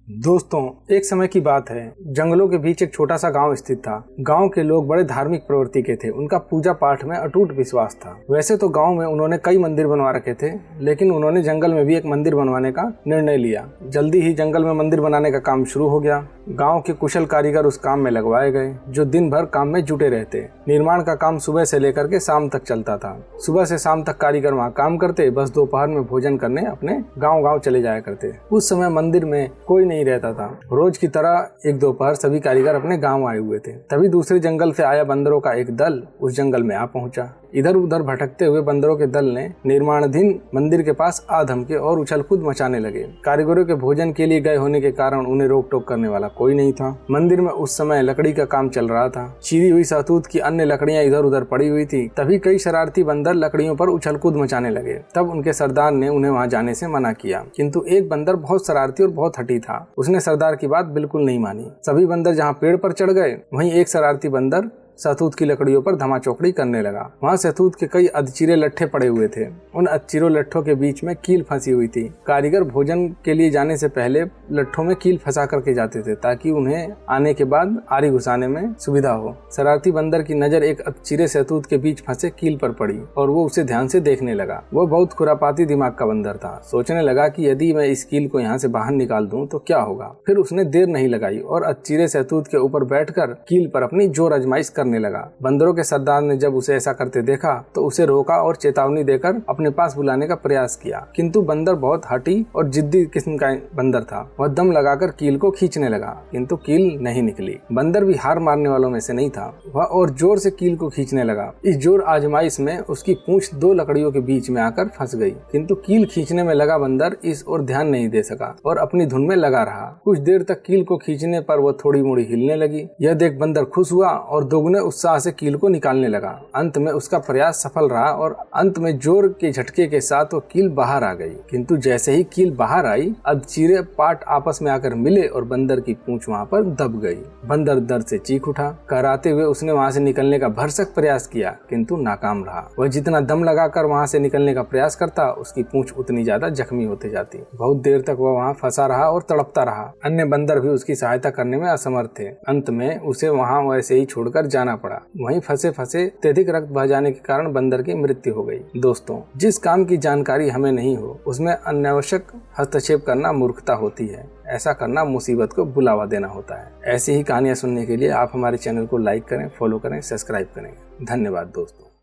दोस्तों, एक समय की बात है। जंगलों के बीच एक छोटा सा गांव स्थित था। गांव के लोग बड़े धार्मिक प्रवृत्ति के थे। उनका पूजा पाठ में अटूट विश्वास था। वैसे तो गांव में उन्होंने कई मंदिर बनवा रखे थे, लेकिन उन्होंने जंगल में भी एक मंदिर बनवाने का निर्णय लिया। जल्दी ही जंगल में मंदिर बनाने का काम शुरू हो गया। गांव के कुशल कारीगर उस काम में लगवाए गए, जो दिन भर काम में जुटे रहते। निर्माण का काम सुबह से लेकर के शाम तक चलता था। सुबह से शाम तक कारीगर वहाँ काम करते, बस दोपहर में भोजन करने अपने गाँव चले जाया करते। उस समय मंदिर में कोई नहीं रहता था। रोज की तरह एक दोपहर सभी कारीगर अपने गांव आए हुए थे। तभी दूसरे जंगल से आया बंदरों का एक दल उस जंगल में आ पहुंचा। इधर उधर भटकते हुए बंदरों के दल ने निर्माणाधीन मंदिर के पास आ धमके और उछल कूद मचाने लगे। कारीगरों के भोजन के लिए गए होने के कारण उन्हें रोक टोक करने वाला कोई नहीं था। मंदिर में उस समय लकड़ी का काम चल रहा था। चीरी हुई सहतूत की अन्य लकड़ियां इधर उधर पड़ी हुई थी। तभी कई शरारती बंदर लकड़ियों पर उछल कूद मचाने लगे। तब उनके सरदार ने उन्हें वहां जाने से मना किया, किंतु एक बंदर बहुत शरारती और बहुत हठी था। उसने सरदार की बात बिल्कुल नहीं मानी। सभी बंदर जहाँ पेड़ पर चढ़ गए, वहीं एक शरारती बंदर सहतूत की लकड़ियों पर धमाचौकड़ी करने लगा। वहाँ सहतूत के कई अधचीरे लट्ठे पड़े हुए थे। उन अधचीरों लट्ठों के बीच में कील फंसी हुई थी। कारीगर भोजन के लिए जाने से पहले लट्ठों में कील फंसा करके जाते थे, ताकि उन्हें आने के बाद आरी घुसाने में सुविधा हो। शरारती बंदर की नजर एक अधचीरे सहतूत के बीच फंसे कील पर पड़ी और वो उसे ध्यान से देखने लगा। वो बहुत खुरापाती दिमाग का बंदर था। सोचने लगा कि यदि मैं इस कील को यहाँ से बाहर निकाल दूं तो क्या होगा। फिर उसने देर नहीं लगाई और अधचीरे सहतूत के ऊपर बैठकर कील पर अपनी जोर आजमाइश करने लगा। बंदरों के सरदार ने जब उसे ऐसा करते देखा तो उसे रोका और चेतावनी देकर अपने पास बुलाने का प्रयास किया, किंतु बंदर बहुत हठी और जिद्दी किस्म का बंदर था। वह दम लगाकर कील को खींचने लगा, किंतु कील नहीं निकली। बंदर भी हार मारने वालों में से नहीं था। वह और जोर से कील को खींचने लगा। इस जोर आजमाइश में उसकी पूंछ दो लकड़ियों के बीच में आकर फंस गई, किंतु कील खींचने में लगा बंदर इस ओर ध्यान नहीं दे सका और अपनी धुन में लगा रहा। कुछ देर तक कील को खींचने पर वह थोड़ी मोड़ी हिलने लगी। यह देख बंदर खुश हुआ और दोगुने उत्साह से कील को निकालने लगा। अंत में उसका प्रयास सफल रहा और अंत में जोर के झटके के साथ वो कील बाहर आ गई। किंतु जैसे ही कील बाहर आई, अधचीरे पाट आपस में आकर मिले और बंदर की पूंछ वहां पर दब गई। बंदर दर्द से चीख उठा। कराते हुए उसने वहां से निकलने का भरसक प्रयास किया, किंतु नाकाम रहा। वह जितना दम लगाकर वहां से निकलने का प्रयास करता, उसकी पूंछ उतनी ज्यादा जख्मी होती जाती। बहुत देर तक वह वहां फंसा रहा और तड़पता रहा। अन्य बंदर भी उसकी सहायता करने में असमर्थ थे। अंत में उसे वहां वैसे ही छोड़कर जाना पड़ा। वहीं फंसे फंसे अत्यधिक रक्त बह जाने के कारण बंदर की मृत्यु हो गई। दोस्तों, जिस काम की जानकारी हमें नहीं हो, उसमें अनावश्यक हस्तक्षेप करना मूर्खता होती है। ऐसा करना मुसीबत को बुलावा देना होता है। ऐसी ही कहानियां सुनने के लिए आप हमारे चैनल को लाइक करें, फॉलो करें, सब्सक्राइब करें। धन्यवाद दोस्तों।